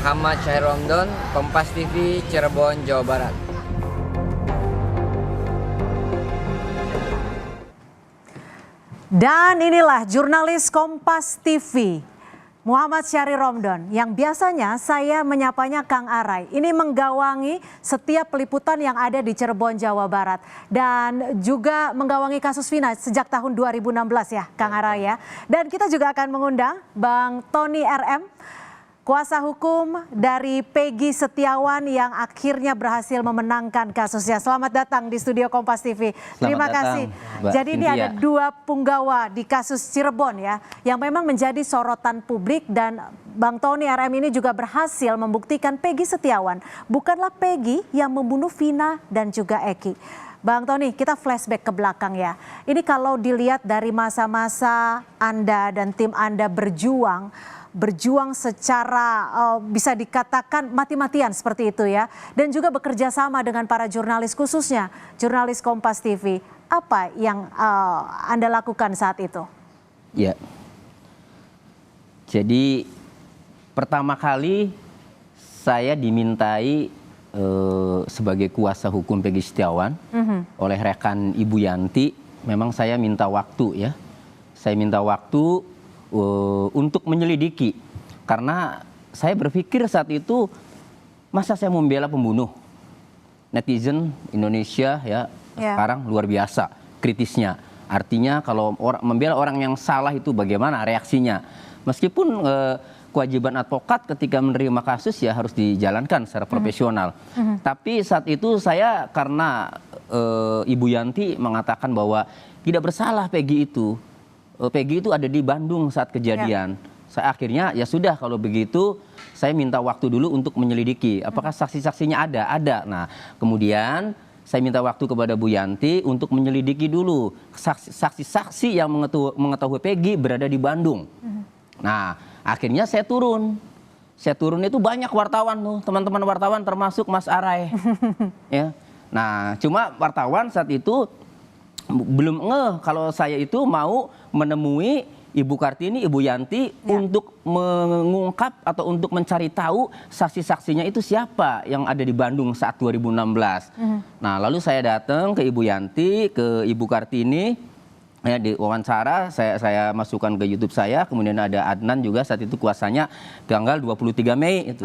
Muhammad Syahri Romdon, Kompas TV, Cirebon, Jawa Barat. Dan inilah jurnalis Kompas TV, Muhammad Syahri Romdon, yang biasanya saya menyapanya Kang Arai. Ini menggawangi setiap peliputan yang ada di Cirebon, Jawa Barat. Dan juga menggawangi kasus Vina sejak tahun 2016 ya, Kang Arai ya. Dan kita juga akan mengundang Bang Tony RM, kuasa hukum dari Peggy Setiawan yang akhirnya berhasil memenangkan kasusnya. Selamat datang di studio Kompas TV. Terima kasih. Jadi ini ada dua punggawa di kasus Cirebon ya, yang memang menjadi sorotan publik, dan Bang Tony RM ini juga berhasil membuktikan Peggy Setiawan bukanlah Peggy yang membunuh Vina dan juga Eki. Bang Tony, kita flashback ke belakang ya. Ini kalau dilihat dari masa-masa Anda dan tim Anda berjuang secara bisa dikatakan mati-matian seperti itu ya. Dan juga bekerja sama dengan para jurnalis, khususnya jurnalis Kompas TV. Apa yang Anda lakukan saat itu? Ya, jadi pertama kali saya dimintai sebagai kuasa hukum Peggy Setiawan oleh rekan Ibu Yanti. Memang saya minta waktu ya. Saya minta waktu untuk menyelidiki, karena saya berpikir saat itu, masa saya membela pembunuh? Netizen Indonesia ya sekarang luar biasa kritisnya. Artinya kalau membela orang yang salah itu bagaimana reaksinya? Meskipun kewajiban advokat ketika menerima kasus ya harus dijalankan secara profesional. Tapi saat itu saya, karena Ibu Yanti mengatakan bahwa tidak bersalah Peggy itu. Peggy itu ada di Bandung saat kejadian. Saya akhirnya ya sudah, kalau begitu saya minta waktu dulu untuk menyelidiki apakah saksi-saksinya ada. Nah, kemudian saya minta waktu kepada Bu Yanti untuk menyelidiki dulu saksi-saksi yang mengetahui Peggy berada di Bandung. Nah, akhirnya saya turun. Saya turun itu banyak wartawan tuh, teman-teman wartawan termasuk Mas Arai. Ya. Nah, cuma wartawan saat itu belum ngeh kalau saya itu mau menemui Ibu Kartini, Ibu Yanti untuk mengungkap atau untuk mencari tahu saksi-saksinya itu siapa yang ada di Bandung saat 2016. Nah, lalu saya datang ke Ibu Yanti, ke Ibu Kartini, ya, di wawancara saya masukkan ke YouTube saya. Kemudian ada Adnan juga saat itu kuasanya, tanggal 23 Mei itu.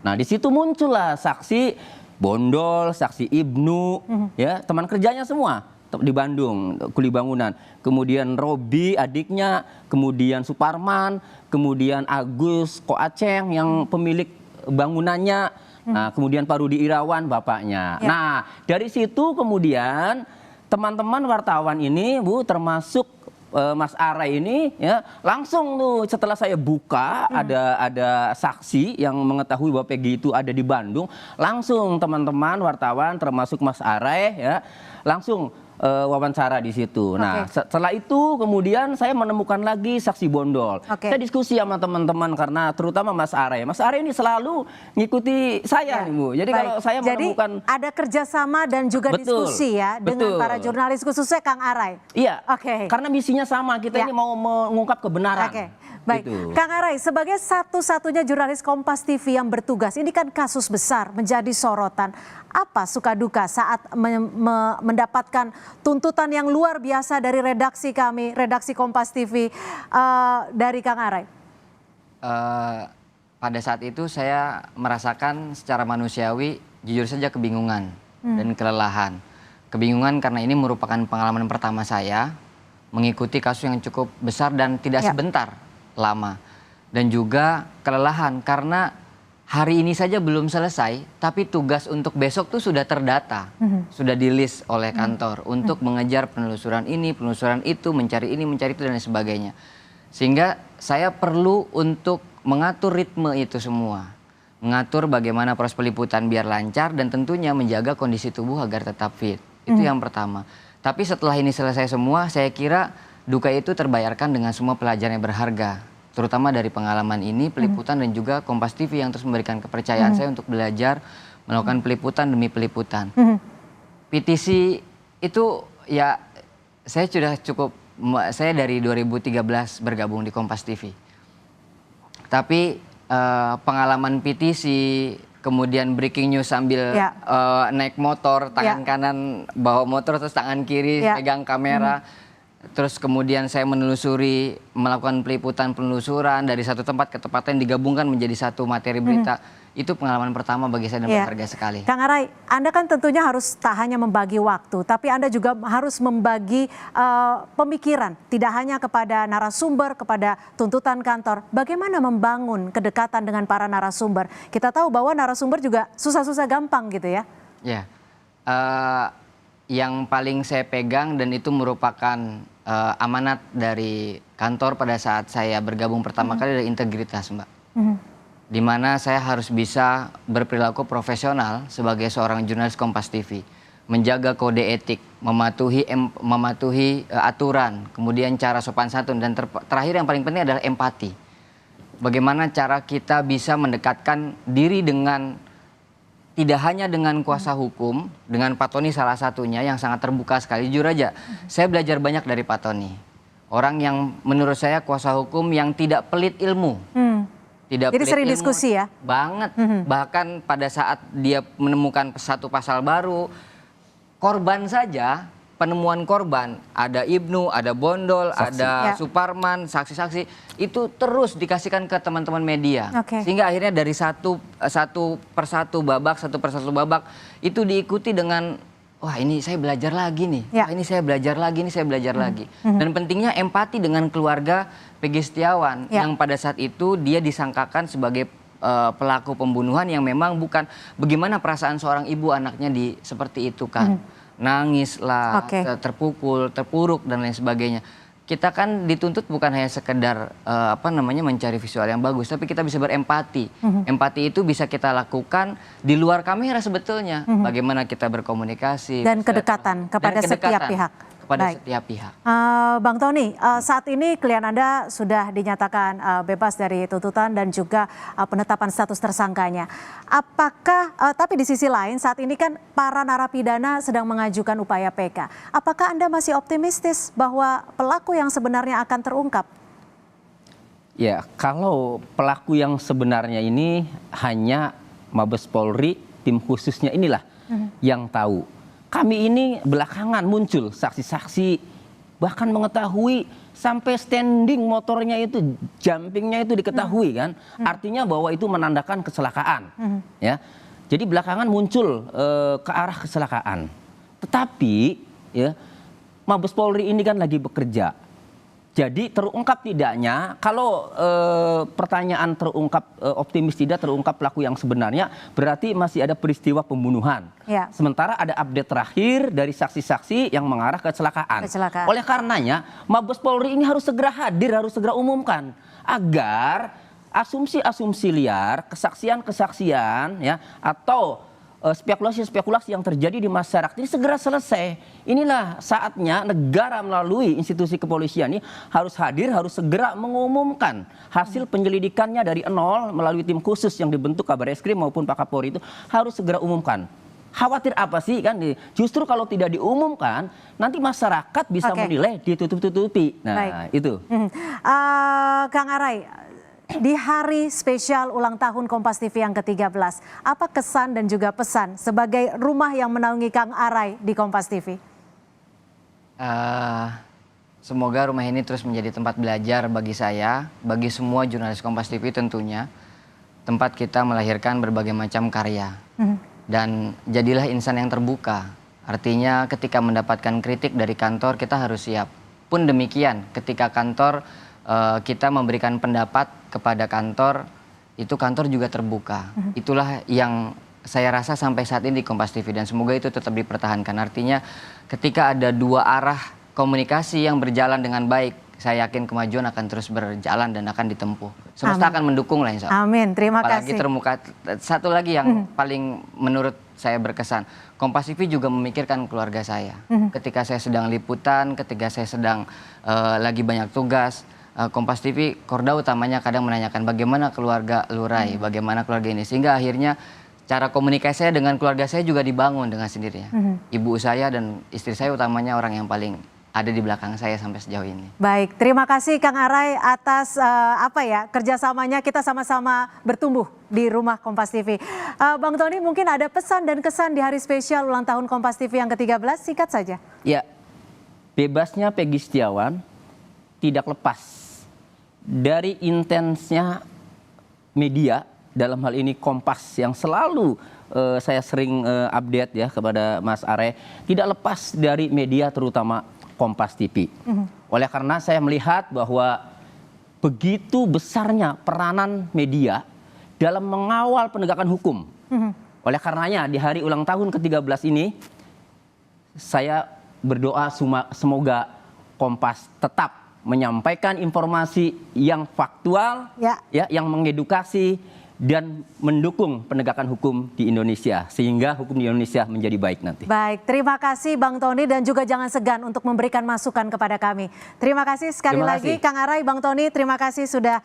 Nah, di situ muncullah saksi Bondol, saksi Ibnu, ya teman kerjanya semua di Bandung, kuli bangunan. Kemudian Robi adiknya, kemudian Suparman, kemudian Agus Koaceng yang pemilik bangunannya, nah, kemudian Pak Rudi Irawan bapaknya. Nah, dari situ kemudian teman-teman wartawan ini, Bu, termasuk Mas Arai ini ya, langsung tuh setelah saya buka ada saksi yang mengetahui bahwa Peggy itu ada di Bandung, langsung teman-teman wartawan termasuk Mas Arai ya langsung wawancara di situ. Nah, setelah itu kemudian saya menemukan lagi saksi Bondol. Saya diskusi sama teman-teman, karena terutama Mas Arai. Mas Arai ini selalu ngikuti saya nih, Bu. Jadi kalau saya menemukan, ada kerjasama dan juga diskusi ya dengan para jurnalis, khususnya Kang Arai. Iya. Karena misinya sama, kita ini mau mengungkap kebenaran. Baik, gitu. Kang Arai, sebagai satu-satunya jurnalis Kompas TV yang bertugas, ini kan kasus besar menjadi sorotan. Apa suka duka saat mendapatkan tuntutan yang luar biasa dari redaksi kami, redaksi Kompas TV, dari Kang Arai? Pada saat itu saya merasakan secara manusiawi, jujur saja kebingungan dan kelelahan. Kebingungan karena ini merupakan pengalaman pertama saya mengikuti kasus yang cukup besar dan tidak sebentar. Lama, dan juga kelelahan karena hari ini saja belum selesai, tapi tugas untuk besok tuh sudah terdata, sudah di list oleh kantor untuk mengejar penelusuran ini, penelusuran itu, mencari ini, mencari itu, dan sebagainya. Sehingga saya perlu untuk mengatur ritme itu semua, mengatur bagaimana proses peliputan biar lancar, dan tentunya menjaga kondisi tubuh agar tetap fit. Itu yang pertama. Tapi setelah ini selesai semua, saya kira duka itu terbayarkan dengan semua pelajaran yang berharga, terutama dari pengalaman ini, peliputan, dan juga Kompas TV yang terus memberikan kepercayaan saya untuk belajar melakukan peliputan demi peliputan. PTC itu ya, saya sudah cukup, saya dari 2013 bergabung di Kompas TV. Tapi pengalaman PTC, kemudian breaking news sambil Ya. naik motor, tangan kanan bawa motor, terus tangan kiri Ya. pegang kamera. Terus kemudian saya menelusuri, melakukan peliputan penelusuran dari satu tempat ke tempat lain, digabungkan menjadi satu materi berita. Itu pengalaman pertama bagi saya dan Iya. berharga sekali. Kang Arai, Anda kan tentunya harus tak hanya membagi waktu, tapi Anda juga harus membagi pemikiran, tidak hanya kepada narasumber, kepada tuntutan kantor. Bagaimana membangun kedekatan dengan para narasumber? Kita tahu bahwa narasumber juga susah-susah gampang gitu ya. Ya, yang paling saya pegang dan itu merupakan amanat dari kantor pada saat saya bergabung pertama kali adalah integritas, Mbak. Di mana saya harus bisa berperilaku profesional sebagai seorang jurnalis Kompas TV, menjaga kode etik, mematuhi aturan, kemudian cara sopan santun, dan terakhir yang paling penting adalah empati. Bagaimana cara kita bisa mendekatkan diri dengan tidak hanya dengan kuasa hukum, dengan Pak Tony salah satunya yang sangat terbuka sekali. Jujur aja, saya belajar banyak dari Pak Tony. Orang yang menurut saya kuasa hukum yang tidak pelit ilmu. Tidak Jadi pelit sering ilmu diskusi ya? banget. Bahkan pada saat dia menemukan satu pasal baru, korban saja, penemuan korban, ada Ibnu, ada Bondol, ada Ya. Suparman, saksi-saksi, itu terus dikasihkan ke teman-teman media. Oke. Sehingga akhirnya dari satu persatu babak itu diikuti dengan, wah ini saya belajar lagi nih, Ya. wah ini saya belajar lagi, ini saya belajar lagi. Dan pentingnya empati dengan keluarga Pegi Setiawan Ya. yang pada saat itu dia disangkakan sebagai pelaku pembunuhan yang memang bukan. Bagaimana perasaan seorang ibu anaknya seperti itu kan, nangis lah, Oke. terpukul, terpuruk dan lain sebagainya. Kita kan dituntut bukan hanya sekedar mencari visual yang bagus, tapi kita bisa berempati. Empati itu bisa kita lakukan di luar kamera sebetulnya. Bagaimana kita berkomunikasi Dan kedekatan kepada setiap pihak. Kepada Baik. setiap pihak. Bang Tony, saat ini klien Anda sudah dinyatakan bebas dari tuntutan dan juga penetapan status tersangkanya. Apakah, tapi di sisi lain saat ini kan para narapidana sedang mengajukan upaya PK. Apakah Anda masih optimistis bahwa pelaku yang sebenarnya akan terungkap? Ya, kalau pelaku yang sebenarnya ini hanya Mabes Polri, tim khususnya inilah yang tahu. Kami ini belakangan muncul saksi-saksi, bahkan mengetahui sampai standing motornya itu, jumpingnya itu diketahui kan. Artinya bahwa itu menandakan kecelakaan. Ya, jadi belakangan muncul ke arah kecelakaan. Tetapi ya, Mabes Polri ini kan lagi bekerja. Jadi terungkap tidaknya, kalau pertanyaan terungkap, optimis tidak terungkap pelaku yang sebenarnya, berarti masih ada peristiwa pembunuhan. Ya. Sementara ada update terakhir dari saksi-saksi yang mengarah ke kecelakaan. Oleh karenanya, Mabes Polri ini harus segera hadir, harus segera umumkan. Agar asumsi-asumsi liar, kesaksian-kesaksian, ya, atau spekulasi-spekulasi yang terjadi di masyarakat ini segera selesai. Inilah saatnya negara melalui institusi kepolisian ini harus hadir, harus segera mengumumkan hasil penyelidikannya dari nol melalui tim khusus yang dibentuk Kabareskrim maupun Pak Kapolri itu harus segera umumkan. Khawatir apa sih kan? Justru kalau tidak diumumkan nanti masyarakat bisa menilai ditutup-tutupi. Nah, baik. Itu. Kang Arai, di hari spesial ulang tahun Kompas TV yang ke-13, apa kesan dan juga pesan sebagai rumah yang menaungi Kang Arai di Kompas TV? Semoga rumah ini terus menjadi tempat belajar bagi saya, bagi semua jurnalis Kompas TV tentunya. Tempat kita melahirkan berbagai macam karya. Dan jadilah insan yang terbuka. Artinya ketika mendapatkan kritik dari kantor kita harus siap. Pun demikian ketika kantor kita memberikan pendapat kepada kantor, itu kantor juga terbuka. Itulah yang saya rasa sampai saat ini di Kompas TV dan semoga itu tetap dipertahankan. Artinya ketika ada dua arah komunikasi yang berjalan dengan baik, saya yakin kemajuan akan terus berjalan dan akan ditempuh. Semesta akan mendukung lah insya Allah. Amin, terima Apalagi kasih. Satu lagi yang paling menurut saya berkesan, Kompas TV juga memikirkan keluarga saya. Ketika saya sedang liputan, ketika saya sedang lagi banyak tugas, Kompas TV, korda utamanya kadang menanyakan bagaimana keluarga Lurai, bagaimana keluarga ini. Sehingga akhirnya cara komunikasi saya dengan keluarga saya juga dibangun dengan sendirinya. Ibu saya dan istri saya utamanya orang yang paling ada di belakang saya sampai sejauh ini. Baik, terima kasih Kang Arai atas kerjasamanya, kita sama-sama bertumbuh di rumah Kompas TV. Bang Tony, mungkin ada pesan dan kesan di hari spesial ulang tahun Kompas TV yang ke-13, singkat saja. Ya, bebasnya Peggy Setiawan tidak lepas dari intensnya media, dalam hal ini Kompas yang selalu saya sering update ya kepada Mas Are, tidak lepas dari media terutama Kompas TV. Oleh karena saya melihat bahwa begitu besarnya peranan media dalam mengawal penegakan hukum. Oleh karenanya di hari ulang tahun ke-13 ini saya berdoa semoga Kompas tetap menyampaikan informasi yang faktual, yang mengedukasi dan mendukung penegakan hukum di Indonesia sehingga hukum di Indonesia menjadi baik nanti. Baik, terima kasih Bang Tony dan juga jangan segan untuk memberikan masukan kepada kami. Terima kasih sekali lagi Kang Arai, Bang Tony, terima kasih sudah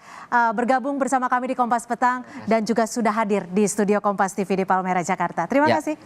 bergabung bersama kami di Kompas Petang dan juga sudah hadir di studio Kompas TV di Palmera, Jakarta. Terima kasih.